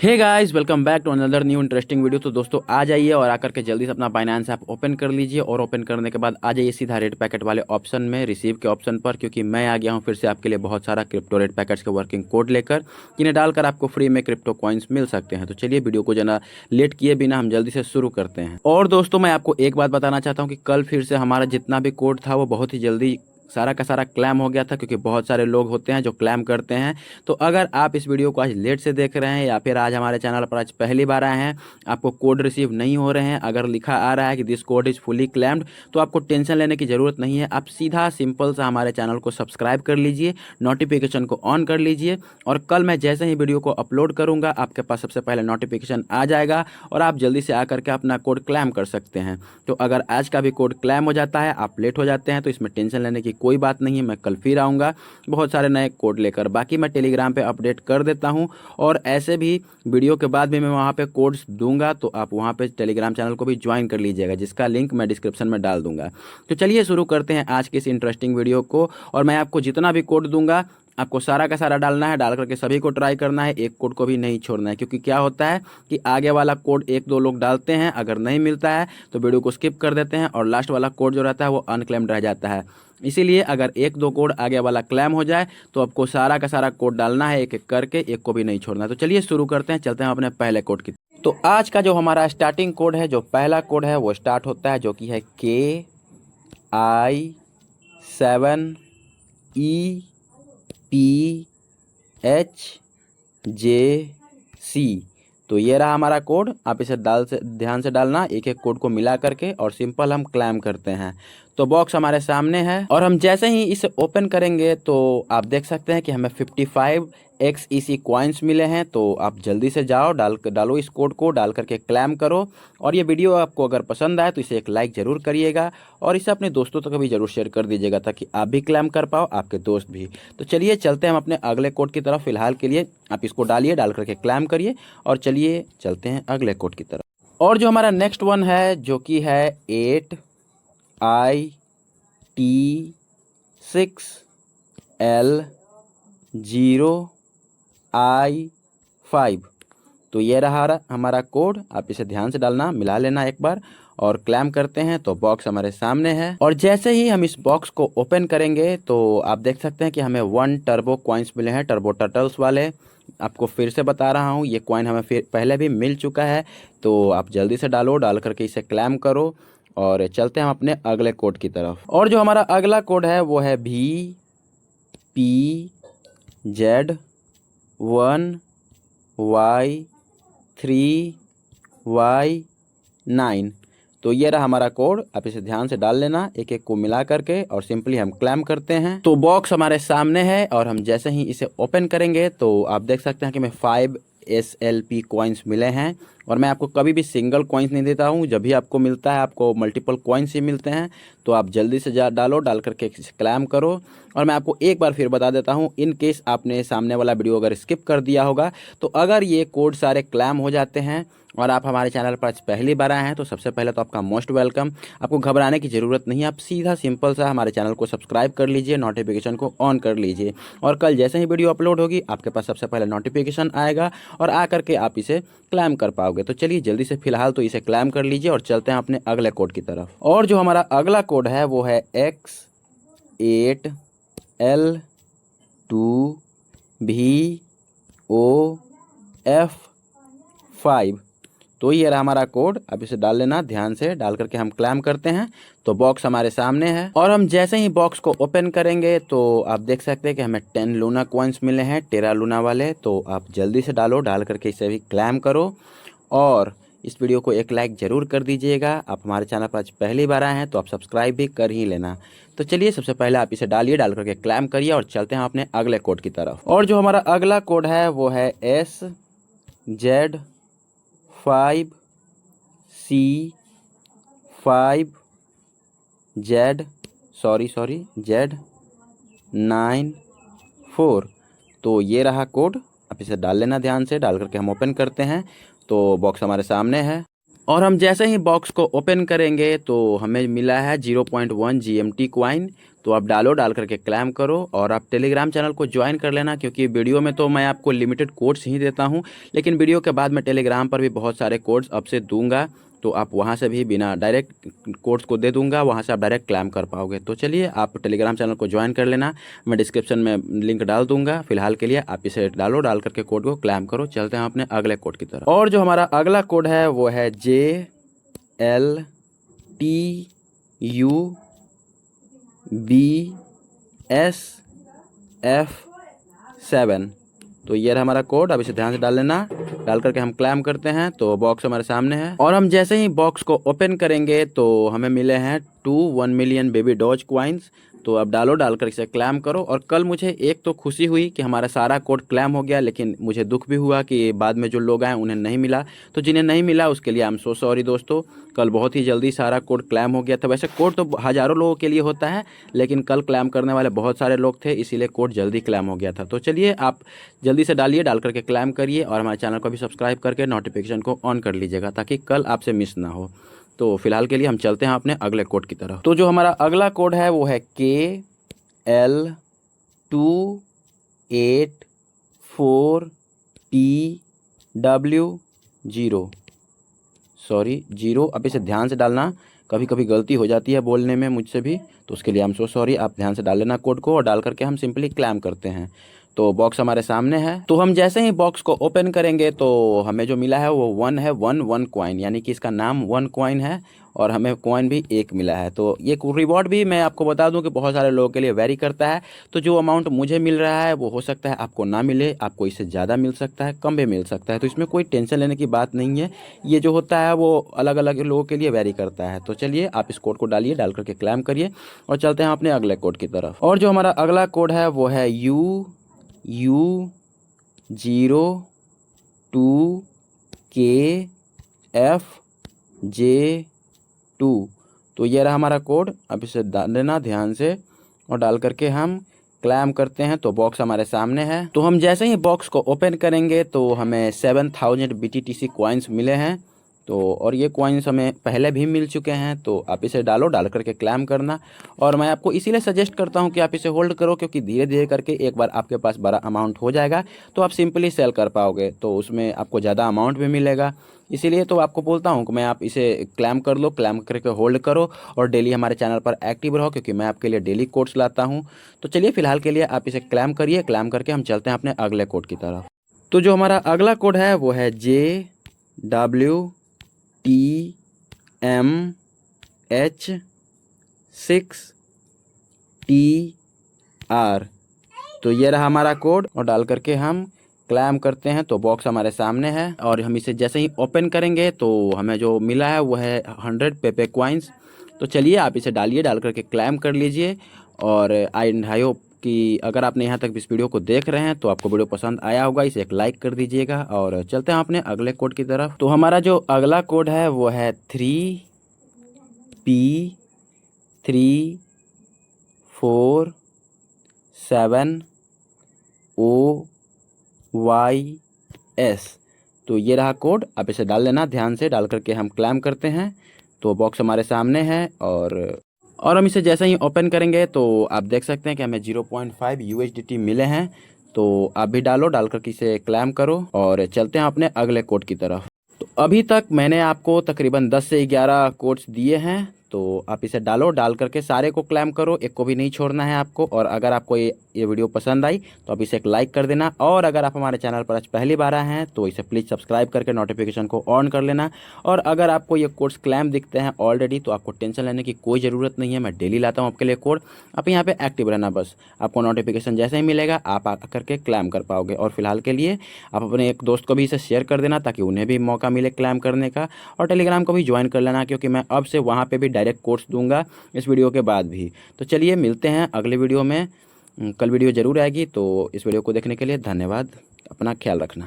Hey guys, welcome back to another new interesting video. तो दोस्तों आ जाइए और आकर के जल्दी से अपना बाइनेंस ऐप ओपन कर लीजिए और ओपन करने के बाद आ जाइए सीधा रेड पैकेट वाले ऑप्शन में, रिसीव के ऑप्शन पर, क्योंकि मैं आ गया हूं फिर से आपके लिए बहुत सारा क्रिप्टो रेड पैकेट्स के वर्किंग कोड लेकर, जिन्हें डालकर आपको फ्री में क्रिप्टो कॉइन्स मिल सकते हैं। तो चलिए वीडियो को जना लेट किए बिना हम जल्दी से शुरू करते हैं। और दोस्तों मैं आपको एक बात बताना चाहता हूँ कि कल फिर से हमारा जितना भी कोड था वो बहुत ही जल्दी सारा का सारा क्लेम हो गया था, क्योंकि बहुत सारे लोग होते हैं जो क्लेम करते हैं। तो अगर आप इस वीडियो को आज लेट से देख रहे हैं या फिर आज हमारे चैनल पर आज पहली बार आए हैं, आपको कोड रिसीव नहीं हो रहे हैं, अगर लिखा आ रहा है कि this code is fully claimed, तो आपको टेंशन लेने की ज़रूरत नहीं है। आप सीधा सिंपल सा हमारे चैनल को सब्सक्राइब कर लीजिए, नोटिफिकेशन को ऑन कर लीजिए, और कल मैं जैसे ही वीडियो को अपलोड करूँगा आपके पास सबसे पहले नोटिफिकेशन आ जाएगा और आप जल्दी से आकर के अपना कोड क्लेम कर सकते हैं। तो अगर आज का भी कोड क्लेम हो जाता है, आप लेट हो जाते हैं, तो इसमें टेंशन लेने की कोई बात नहीं है। मैं कल फिर आऊँगा बहुत सारे नए कोड लेकर। बाकी मैं टेलीग्राम पे अपडेट कर देता हूँ, और ऐसे भी वीडियो के बाद भी मैं वहाँ पे कोड्स दूंगा, तो आप वहाँ पे टेलीग्राम चैनल को भी ज्वाइन कर लीजिएगा, जिसका लिंक मैं डिस्क्रिप्शन में डाल दूंगा। तो चलिए शुरू करते हैं आज की इस इंटरेस्टिंग वीडियो को। और मैं आपको जितना भी कोड दूंगा आपको सारा का सारा डालना है, डाल करके सभी को ट्राई करना है, एक कोड को भी नहीं छोड़ना है। क्योंकि क्या होता है कि आगे वाला कोड एक दो लोग डालते हैं, अगर नहीं मिलता है तो वीडियो को स्किप कर देते हैं, और लास्ट वाला कोड जो रहता है वो अनक्लेम्ड रह जाता है। इसीलिए अगर एक दो कोड आगे वाला क्लेम हो जाए तो आपको सारा का सारा कोड डालना है, एक एक करके, एक को भी नहीं छोड़ना है। तो चलिए शुरू करते हैं, चलते हैं अपने पहले कोड की। तो आज का जो हमारा स्टार्टिंग कोड है, जो पहला कोड है, वो स्टार्ट होता है जो कि है KI7EPHJC। तो ये रहा हमारा कोड। आप इसे ध्यान से डालना, एक एक कोड को मिला करके, और सिंपल हम क्लेम करते हैं। तो बॉक्स हमारे सामने है, और हम जैसे ही इसे ओपन करेंगे तो आप देख सकते हैं कि हमें 55 XEC कॉइन्स मिले हैं। तो आप जल्दी से जाओ, डालो इस कोड को, डाल करके क्लेम करो। और ये वीडियो आपको अगर पसंद आए तो इसे एक लाइक ज़रूर करिएगा, और इसे अपने दोस्तों तक भी ज़रूर शेयर कर दीजिएगा, ताकि आप भी क्लेम कर पाओ, आपके दोस्त भी। तो चलिए चलते हैं हम अपने अगले कोड की तरफ। फिलहाल के लिए आप इसको डालिए, डाल करके क्लेम करिए, और चलिए चलते हैं अगले कोड की तरफ। और जो हमारा नेक्स्ट वन है जो कि है 8IT6L0I5। तो ये रहा हमारा कोड। आप इसे ध्यान से डालना, मिला लेना एक बार, और क्लेम करते हैं। तो बॉक्स हमारे सामने है, और जैसे ही हम इस बॉक्स को ओपन करेंगे तो आप देख सकते हैं कि हमें 1 टर्बो कॉइन्स मिले हैं, टर्बो टर्टल्स वाले। आपको फिर से बता रहा हूँ, ये कॉइन हमें फिर पहले भी मिल चुका है। तो आप जल्दी से डालो, डाल करके इसे क्लेम करो, और चलते हैं हम अपने अगले कोड की तरफ। और जो हमारा अगला कोड है वो है VPZ1Y3Y9। तो ये रहा हमारा कोड। आप इसे ध्यान से डाल लेना, एक एक को मिला करके, और सिंपली हम क्लेम करते हैं। तो बॉक्स हमारे सामने है, और हम जैसे ही इसे ओपन करेंगे तो आप देख सकते हैं कि हमें 5 SLP कॉइन्स मिले हैं। और मैं आपको कभी भी सिंगल कॉइन्स नहीं देता हूँ, जब भी आपको मिलता है आपको मल्टीपल कॉइन्स ही मिलते हैं। तो आप जल्दी से डालो, डाल करके क्लेम करो। और मैं आपको एक बार फिर बता देता हूँ, इन केस आपने सामने वाला वीडियो अगर स्किप कर दिया होगा, तो अगर ये कोड सारे क्लेम हो जाते हैं और आप हमारे चैनल पर आज पहली बार आए हैं, तो सबसे पहले तो आपका मोस्ट वेलकम। आपको घबराने की ज़रूरत नहीं है, आप सीधा सिंपल सा हमारे चैनल को सब्सक्राइब कर लीजिए, नोटिफिकेशन को ऑन कर लीजिए, और कल जैसे ही वीडियो अपलोड होगी आपके पास सबसे पहले नोटिफिकेशन आएगा, और आकर के आप इसे क्लेम कर पाओगे। तो चलिए जल्दी से फिलहाल तो इसे क्लेम कर लीजिए, और चलते हैं अपने अगले कोड की तरफ। और जो हमारा अगला कोड है वो है X8L2VOF5। तो ये रहा हमारा कोड। अब इसे डाल लेना, ध्यान से डाल करके हम क्लेम करते हैं। तो बॉक्स हमारे सामने है, और हम जैसे ही बॉक्स को ओपन करेंगे तो आप देख सकते हैं कि हमें 10 लूना कॉइन्स मिले हैं, टेरा लूना वाले। तो आप जल्दी से डालो, डाल करके इसे भी क्लेम करो, और इस वीडियो को एक लाइक ज़रूर कर दीजिएगा। आप हमारे चैनल पर आज पहली बार आए हैं तो आप सब्सक्राइब भी कर ही लेना। तो चलिए सबसे पहले आप इसे डालिए, डाल करके क्लेम करिए, और चलते हैं अपने अगले कोड की तरफ। और जो हमारा अगला कोड है वो है SZ94। तो ये रहा कोड। आप इसे डाल लेना ध्यान से, डाल करके हम ओपन करते हैं। तो बॉक्स हमारे सामने है, और हम जैसे ही बॉक्स को ओपन करेंगे तो हमें मिला है 0.1 GMT कॉइन। तो आप डालो, डाल करके क्लेम करो और आप टेलीग्राम चैनल को ज्वाइन कर लेना, क्योंकि वीडियो में तो मैं आपको लिमिटेड कोड्स ही देता हूं, लेकिन वीडियो के बाद मैं टेलीग्राम पर भी बहुत सारे कोड्स अब से दूंगा, तो आप वहां से भी बिना डायरेक्ट कोड्स को दे दूंगा, वहां से आप डायरेक्ट क्लेम कर पाओगे। तो चलिए आप टेलीग्राम चैनल को ज्वाइन कर लेना, मैं डिस्क्रिप्शन में लिंक डाल दूंगा। फिलहाल के लिए आप इसे डालो, डाल करके कोड को क्लेम करो। चलते हैं अपने अगले कोड की तरफ। और जो हमारा अगला कोड है वो है JLTUBSF7। तो ये रहा हमारा कोड। अब इसे ध्यान से डाल लेना, डाल करके हम क्लेम करते हैं। तो बॉक्स हमारे सामने है और हम जैसे ही बॉक्स को ओपन करेंगे तो हमें मिले हैं 1 मिलियन बेबी डॉज क्वाइंस। तो अब डालो, डाल कर इसे क्लेम करो। और कल मुझे एक तो खुशी हुई कि हमारा सारा कोड क्लेम हो गया, लेकिन मुझे दुख भी हुआ कि बाद में जो लोग आए उन्हें नहीं मिला। तो जिन्हें नहीं मिला उसके लिए आई एम सो सॉरी दोस्तों। कल बहुत ही जल्दी सारा कोड क्लेम हो गया था। वैसे कोड तो हज़ारों लोगों के लिए होता है, लेकिन कल क्लेम करने वाले बहुत सारे लोग थे, इसीलिए कोड जल्दी क्लेम हो गया था। तो चलिए आप जल्दी से डालिए, डाल करके क्लेम करिए और हमारे चैनल को भी सब्सक्राइब करके नोटिफिकेशन को ऑन कर लीजिएगा, ताकि कल आपसे मिस ना हो। तो फिलहाल के लिए हम चलते हैं अपने अगले कोड की तरफ। तो जो हमारा अगला कोड है वो है KL2840। सॉरी 0, अब इसे ध्यान से डालना, कभी कभी गलती हो जाती है बोलने में मुझसे भी, तो उसके लिए आई एम सो सॉरी। आप ध्यान से डाल लेना कोड को और डाल करके हम सिंपली क्लेम करते हैं। तो बॉक्स हमारे सामने है। तो हम जैसे ही बॉक्स को ओपन करेंगे तो हमें जो मिला है वो 1 है, 1 कॉइन, यानी कि इसका नाम 1 कॉइन है और हमें कॉइन भी 1 मिला है। तो ये रिवॉर्ड भी मैं आपको बता दूं कि बहुत सारे लोगों के लिए वेरी करता है। तो जो अमाउंट मुझे मिल रहा है वो हो सकता है आपको ना मिले, आपको इससे ज़्यादा मिल सकता है, कम भी मिल सकता है। तो इसमें कोई टेंशन लेने की बात नहीं है। ये जो होता है वो अलग अलग लोगों के लिए वेरी करता है। तो चलिए आप इस कोड को डालिए, डाल करके क्लेम करिए और चलते हैं अपने अगले कोड की तरफ। और जो हमारा अगला कोड है वो है U02KFJ2। तो ये रहा हमारा कोड। अब इसे डाल लेना ध्यान से और डाल करके हम क्लेम करते हैं। तो बॉक्स हमारे सामने है। तो हम जैसे ही बॉक्स को ओपन करेंगे तो हमें 7000 BTTC कॉइन्स मिले हैं। तो और ये कॉइन्स हमें पहले भी मिल चुके हैं। तो आप इसे डालो, डाल करके क्लेम करना। और मैं आपको इसीलिए सजेस्ट करता हूं कि आप इसे होल्ड करो, क्योंकि धीरे धीरे करके एक बार आपके पास बड़ा अमाउंट हो जाएगा तो आप सिंपली सेल कर पाओगे, तो उसमें आपको ज़्यादा अमाउंट भी मिलेगा। इसीलिए तो आपको बोलता हूं कि मैं आप इसे क्लेम कर लो, क्लेम करके होल्ड करो और डेली हमारे चैनल पर एक्टिव रहो, क्योंकि मैं आपके लिए डेली कोड्स लाता हूँ। तो चलिए फिलहाल के लिए आप इसे क्लेम करिए, क्लेम करके हम चलते हैं अपने अगले कोड की तरफ। तो जो हमारा अगला कोड है वो है JWTMH6TR। तो ये रहा हमारा कोड और डाल करके हम क्लेम करते हैं। तो बॉक्स हमारे सामने है और हम इसे जैसे ही ओपन करेंगे तो हमें जो मिला है वो है 100 पेपे कॉइन्स। तो चलिए आप इसे डालिए, डाल करके क्लेम कर लीजिए। और आई होप कि अगर आपने यहाँ तक इस वीडियो को देख रहे हैं तो आपको वीडियो पसंद आया होगा, इसे एक लाइक कर दीजिएगा। और चलते हैं अपने अगले कोड की तरफ। तो हमारा जो अगला कोड है वो है 3P3470YS। तो ये रहा कोड। आप इसे डाल लेना ध्यान से, डाल करके हम क्लेम करते हैं। तो बॉक्स हमारे सामने है और हम इसे जैसे ही ओपन करेंगे तो आप देख सकते हैं कि हमें 0.5 USDT मिले हैं। तो आप भी डालो, डाल करके इसे क्लेम करो और चलते हैं अपने अगले कोड की तरफ। तो अभी तक मैंने आपको तकरीबन 10 से 11 कोड्स दिए हैं। तो आप इसे डालो, डाल करके सारे को क्लेम करो, एक को भी नहीं छोड़ना है आपको। और अगर आपको ये वीडियो पसंद आई तो आप इसे एक लाइक कर देना। और अगर आप हमारे चैनल पर आज पहली बार आए हैं तो इसे प्लीज़ सब्सक्राइब करके नोटिफिकेशन को ऑन कर लेना। और अगर आपको ये कोड्स क्लेम दिखते हैं ऑलरेडी तो आपको टेंशन लेने की कोई ज़रूरत नहीं है, मैं डेली लाता हूँ आपके लिए कोड। आप यहाँ पर एक्टिव रहना बस, आपको नोटिफिकेशन जैसे ही मिलेगा आप आ करके क्लेम कर पाओगे। और फिलहाल के लिए आप अपने एक दोस्त को भी इसे शेयर कर देना, ताकि उन्हें भी मौका मिले क्लेम करने का। और टेलीग्राम को भी ज्वाइन कर लेना, क्योंकि मैं अब से वहाँ पे भी डायरेक्ट कोर्स दूंगा इस वीडियो के बाद भी। तो चलिए मिलते हैं अगले वीडियो में। कल वीडियो ज़रूर आएगी। तो इस वीडियो को देखने के लिए धन्यवाद। अपना ख्याल रखना।